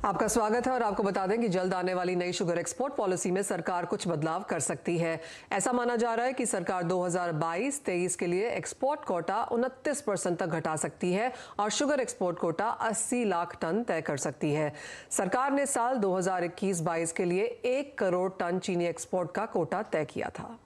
आपका स्वागत है और आपको बता दें कि जल्द आने वाली नई शुगर एक्सपोर्ट पॉलिसी में सरकार कुछ बदलाव कर सकती है। ऐसा माना जा रहा है कि सरकार 2022-23 के लिए एक्सपोर्ट कोटा 29% तक घटा सकती है और sugar export quota 80 lakh tonne तय कर सकती है। सरकार ने साल 2021-22 के लिए 1 करोड़ टन चीनी एक्सपोर्ट का कोटा तय किया था।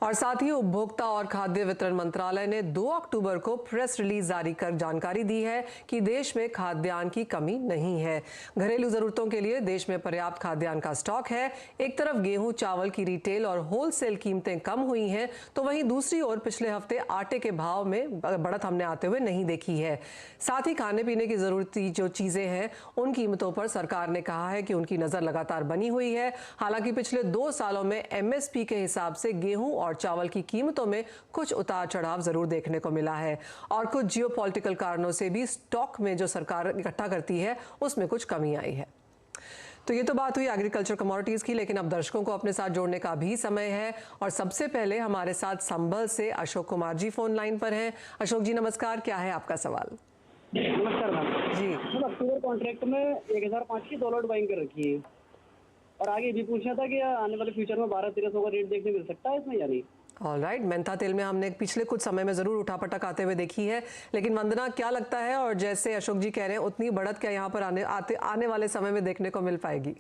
और साथ ही उपभोक्ता और खाद्य वितरण मंत्रालय ने 2 अक्टूबर को प्रेस रिलीज जारी कर जानकारी दी है कि देश में खाद्यान्न की कमी नहीं है। घरेलू जरूरतों के लिए देश में पर्याप्त खाद्यान्न का स्टॉक है। एक तरफ गेहूं चावल की रिटेल और होलसेल कीमतें कम हुई हैं, तो वहीं दूसरी ओर पिछले हफ्ते आटे के भाव में बढ़त हमने आते हुए नहीं देखी है। साथ ही खाने पीने की जरूरती जो चीजें हैं उन कीमतों पर सरकार ने कहा है कि उनकी नजर लगातार बनी हुई है। हालांकि पिछले 2 सालों में एमएसपी के हिसाब से गेहूं और चावल की कीमतों में कुछ उतार चढ़ाव जरूर देखने को मिला है और कुछ जियोपॉलिटिकल कारणों से भी स्टॉक में जो सरकार इकट्ठा करती है उसमें कुछ कमी आई है। तो ये तो बात हुई एग्रीकल्चर कमोडिटीज की, लेकिन अब दर्शकों को अपने साथ जोड़ने का भी समय है और सबसे पहले हमारे साथ संभल से अशोक कुमार जी फोन लाइन पर हैं। अशोक जी नमस्कार, क्या है आपका सवाल? नमस्कार मैम जी। अक्टूबर कॉन्ट्रैक्ट में 1005 की डॉलर बाइंग कर रखी है और आगे भी पूछना था कि आने वाले फ्यूचर में 1200-1300 का रेट देखने मिल सकता है इसमें या नहीं। ऑलराइट, मेंथा तेल में हमने पिछले कुछ समय में जरूर उठापटक आते हुए देखी है, लेकिन वंदना क्या लगता है, और जैसे अशोक जी कह रहे हैं उतनी बढ़त क्या यहाँ पर आने वाले समय में देखने को मिल पाएगी?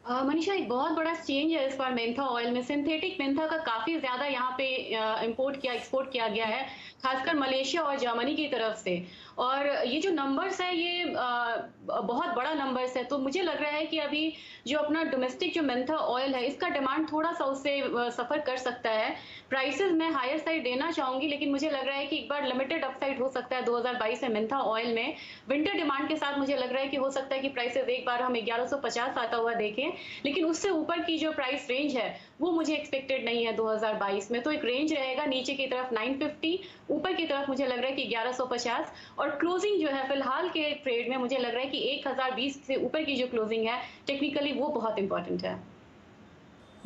मनीषा, एक बहुत बड़ा चेंज है इस बार मेंथा ऑयल में। सिंथेटिक मेंथा का काफी ज्यादा यहाँ पे एक्सपोर्ट किया गया है, खासकर मलेशिया और जर्मनी की तरफ से। और ये जो नंबर्स है ये बहुत बड़ा नंबर्स है, तो मुझे लग रहा है कि अभी जो अपना डोमेस्टिक जो मेंथा ऑयल है इसका डिमांड थोड़ा सा उससे सफर कर सकता है। प्राइसेस मैं हायर साइड देना चाहूंगी, लेकिन मुझे लग रहा है कि एक बार लिमिटेड अपसाइड हो सकता है 2022 में मेंथा ऑयल में। विंटर डिमांड के साथ मुझे लग रहा है कि हो सकता है कि प्राइसेस एक बार हम 1150 आता हुआ देखें, लेकिन उससे ऊपर की जो प्राइस रेंज है वो मुझे एक्सपेक्टेड नहीं है 2022 में। तो एक रेंज रहेगा, नीचे की तरफ 950, ऊपर की तरफ मुझे लग रहा है कि 1150। और क्लोजिंग जो है फिलहाल के ट्रेड में मुझे लग रहा है कि 1020 से ऊपर की जो क्लोजिंग है टेक्निकली वो बहुत इंपॉर्टेंट है।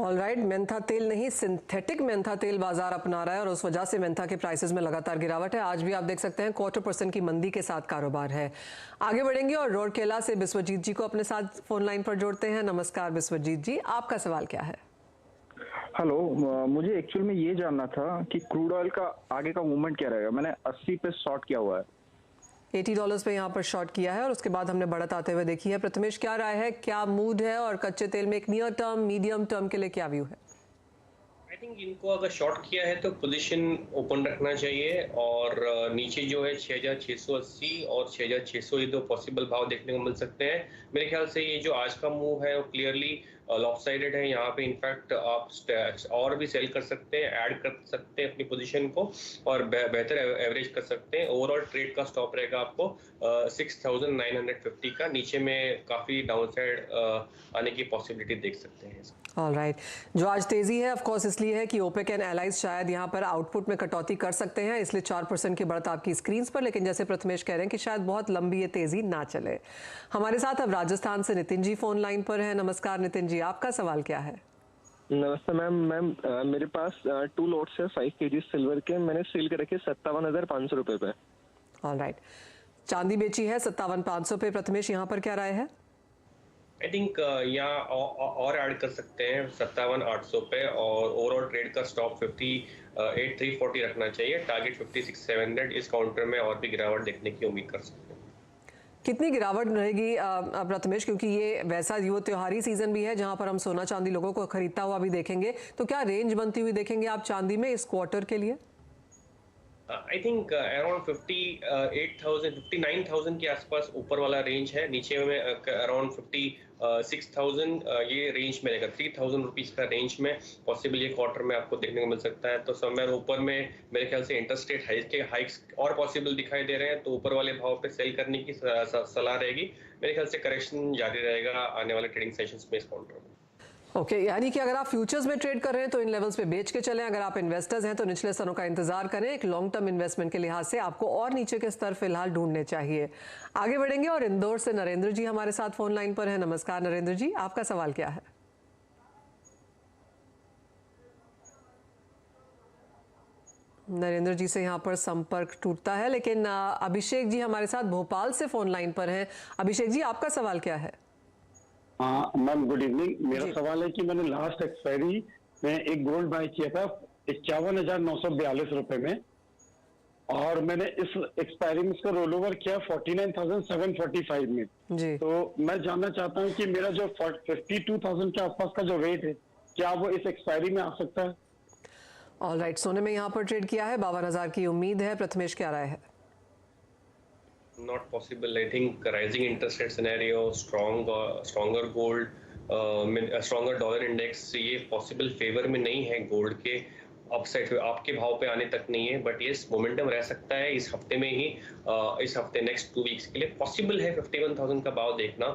ऑलराइट, मेंथा तेल नहीं सिंथेटिक मेंथा तेल बाजार अपना रहा है और उस वजह से मेंथा के प्राइसेस में लगातार गिरावट है। आज भी आप देख सकते हैं 0.25% की मंदी के साथ कारोबार है। आगे बढ़ेंगे और रोडकेला से बिस्वजीत जी को अपने साथ फोन लाइन पर जोड़ते हैं। नमस्कार बिस्वजीत जी, आपका सवाल क्या है? हेलो, मुझे एक्चुअल में ये जानना था कि क्रूड ऑयल का आगे का मूवमेंट क्या रहेगा। मैंने 80 पे शॉर्ट किया हुआ है, $80 पे यहाँ पर शॉर्ट किया है और उसके बाद हमने बढ़त आते हुए देखी है। प्रथमेश, क्या राय है, क्या मूड है और कच्चे तेल में एक नियर टर्म मीडियम टर्म के लिए क्या व्यू है? आई थिंक इनको अगर शॉर्ट किया है तो पोजीशन ओपन रखना चाहिए और नीचे जो है 6680 और 6600 ये 2 पॉसिबल भाव देखने को मिल सकते हैं। मेरे ख्याल से ये जो आज का मूव है वो क्लियरली लॉपसाइडेड है। यहाँ पे इनफैक्ट आप और भी सेल कर सकते हैं, ऐड कर सकते हैं अपनी पोजीशन को और बेहतर एवरेज कर सकते हैं। ओवरऑल ट्रेड का स्टॉप रहेगा आपको 6950 का। नीचे में काफी डाउनसाइड आने की पॉसिबिलिटी देख सकते हैं। ऑलराइट, जो आज तेजी है ऑफ कोर्स इसलिए है कि ओपेक एंड एलाइज शायद यहाँ पर आउटपुट में कटौती कर सकते हैं, इसलिए 4% की बढ़त आपकी स्क्रीन पर। लेकिन जैसे प्रथमेश कह रहे हैं कि शायद बहुत लंबी ये तेजी ना चले। हमारे साथ अब राजस्थान से नितिन जी फोन लाइन पर है। नमस्कार नितिन जी, आपका सवाल क्या है? नमस्ते मैम। मेरे पास 2 लॉट्स है 5 kg सिल्वर के, मैंने सेल कर रखे 57,500 रुपए पे। ऑलराइट, चांदी बेची है 57,500 पे। प्रथमेश, यहाँ पर क्या राय है? आई थिंक यहाँ और ऐड कर सकते हैं 57,800 पे और ओवरऑल ट्रेड का स्टॉप 58,340 रखना चाहिए। टारगेट 56,700। इस काउंटर में और भी गिरावट देखने की उम्मीद कर सकते हैं। कितनी गिरावट रहेगी प्रथमेश, क्योंकि ये वैसा युवा त्योहारी सीजन भी है जहां पर हम सोना चांदी लोगों को खरीदता हुआ भी देखेंगे, तो क्या रेंज बनती हुई देखेंगे आप चांदी में इस क्वार्टर के लिए? आई थिंक अराउंड 59,000 के आसपास ऊपर वाला रेंज है। नीचे में अराउंड 56,000 ये रेंज में रहेगा। 3,000 रुपीज का रेंज में पॉसिबल ये क्वार्टर में आपको देखने को मिल सकता है। तो समवेयर ऊपर में मेरे ख्याल से इंटरस्टेट हाइक्स और पॉसिबल दिखाई दे रहे हैं, तो ऊपर वाले भाव पे सेल करने की सलाह रहेगी। मेरे ख्याल से करेक्शन जारी रहेगा आने वाले ट्रेडिंग सेशंस में इस काउंटर में। ओके, यानी कि अगर आप फ्यूचर्स में ट्रेड कर रहे हैं तो इन लेवल्स पे बेच के चलें। अगर आप इन्वेस्टर्स हैं तो निचले स्तरों का इंतजार करें। एक लॉन्ग टर्म इन्वेस्टमेंट के लिहाज से आपको और नीचे के स्तर फिलहाल ढूंढने चाहिए। आगे बढ़ेंगे और इंदौर से नरेंद्र जी हमारे साथ फोन लाइन पर है। नमस्कार नरेंद्र जी, आपका सवाल क्या है? नरेंद्र जी से यहाँ पर संपर्क टूटता है, लेकिन अभिषेक जी हमारे साथ भोपाल से फोन लाइन पर हैं। अभिषेक जी, आपका सवाल क्या है? हाँ मैम, गुड इवनिंग। मेरा सवाल है कि मैंने लास्ट एक्सपायरी में एक गोल्ड बाय किया था 51,942 रुपए में, और मैंने इस एक्सपायरी में इसका रोल ओवर किया 49,745 में जी। तो मैं जानना चाहता हूँ कि मेरा जो 52,000 के आसपास का जो रेट है, क्या वो इस एक्सपायरी में आ सकता है? ऑलराइट, सोने में यहाँ पर ट्रेड किया है, 52,000 की उम्मीद है। प्रथमेश, क्या राय है? Not possible. I think rising interest rate scenario, stronger gold, stronger dollar index, ये पॉसिबल फेवर में नहीं है गोल्ड के। अपसाइड आपके भाव पे आने तक नहीं है, बट ये मोमेंटम रह सकता है इस हफ्ते में ही। इस हफ्ते नेक्स्ट 2 वीक्स के लिए पॉसिबल है 51,000 का भाव देखना,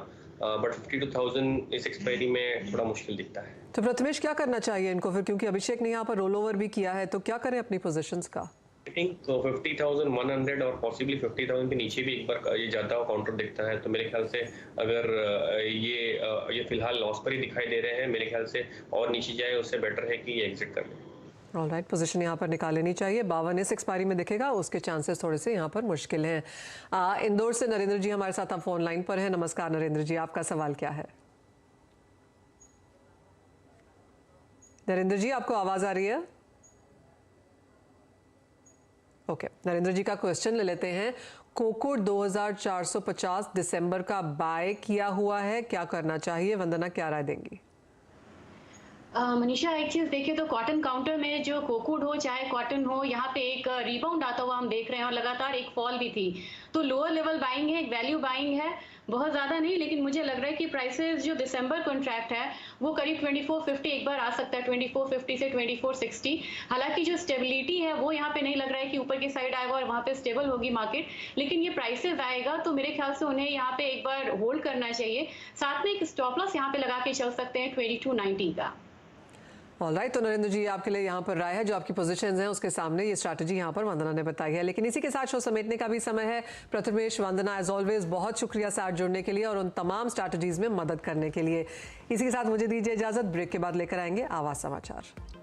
बट 52,000 इस एक्सपायरी में थोड़ा मुश्किल दिखता है। तो प्रथमेश, क्या करना चाहिए इनको फिर, क्योंकि अभिषेक ने यहाँ पर रोल ओवर भी किया है, तो क्या करें अपनी पोजीशंस का? आई थिंक 50,100 और पॉसिबली 50,000 के नीचे भी एक बार ये जाता हुआ काउंटर दिखता है, तो मेरे ख्याल से अगर ये फिलहाल लॉस पर ही दिखाई दे रहे हैं, मेरे ख्याल से और नीचे जाए उससे बेटर है कि ये एग्जिट कर लें। ऑलराइट, पोजीशन यहाँ पर निकाल लेनी चाहिए। 52 इस एक्सपायरी में दिखेगा, उसके चांसेस थोड़े से यहाँ पर मुश्किल हैं। इंदौर से नरेंद्र जी हमारे साथ अब फोन लाइन पर है। नमस्कार नरेंद्र जी, आपका सवाल क्या है? नरेंद्र जी, आपको आवाज आ रही है? ओके, नरेंद्र जी का क्वेश्चन ले लेते हैं। कोकुड 2450 दिसंबर का बाय किया हुआ है, क्या करना चाहिए? वंदना, क्या राय देंगी? मनीषा, एक चीज देखिए तो कॉटन काउंटर में जो कोकुड हो चाहे कॉटन हो, यहाँ पे एक रिबाउंड आता हुआ हम देख रहे हैं और लगातार एक फॉल भी थी। तो लोअर लेवल बाइंग है, एक वैल्यू बाइंग है, बहुत ज्यादा नहीं, लेकिन मुझे लग रहा है कि प्राइसेस जो दिसंबर कॉन्ट्रैक्ट है वो करीब 2450 एक बार आ सकता है, 2450 से 2460। हालांकि जो स्टेबिलिटी है वो यहाँ पे नहीं लग रहा है कि ऊपर की साइड आएगा और वहाँ पे स्टेबल होगी मार्केट, लेकिन ये प्राइसेस आएगा तो मेरे ख्याल से उन्हें यहाँ पे एक बार होल्ड करना चाहिए। साथ में एक स्टॉप लॉस यहाँ पे लगा के चल सकते हैं 2290 का। ऑलराइट, तो नरेंद्र जी आपके लिए यहाँ पर राय है, जो आपकी पोजीशंस हैं उसके सामने ये स्ट्रैटेजी यहाँ पर वंदना ने बताई है। लेकिन इसी के साथ शो समेटने का भी समय है। प्रथमेश, वंदना, एज ऑलवेज बहुत शुक्रिया साथ जुड़ने के लिए और उन तमाम स्ट्रैटेजीज में मदद करने के लिए। इसी के साथ मुझे दीजिए इजाजत। ब्रेक के बाद लेकर आएंगे आवाज समाचार।